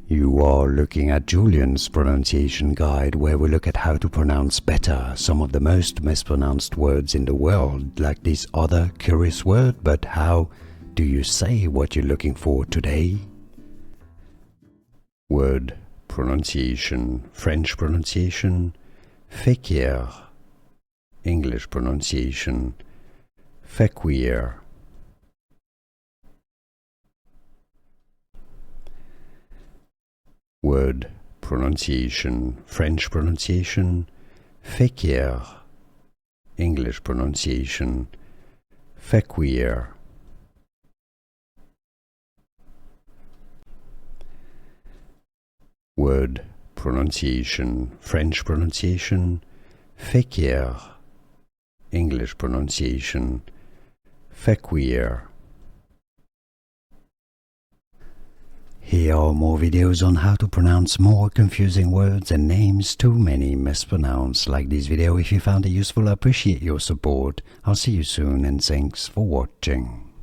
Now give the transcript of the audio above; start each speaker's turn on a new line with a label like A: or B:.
A: You are looking at Julian's pronunciation guide, where we look at how to pronounce better some of the most mispronounced words in the world, like this other curious word. But how do you say what you're looking for today? Word pronunciation: French pronunciation, Fequiere. English pronunciation, Fequiere. Word pronunciation: French pronunciation, Fequiere. English pronunciation, Fequiere. Word pronunciation: French pronunciation, Fequiere. English pronunciation, Fequiere. Here are more videos on how to pronounce more confusing words and names too many mispronounced. Like this video if you found it useful. I appreciate your support. I'll see you soon and thanks for watching.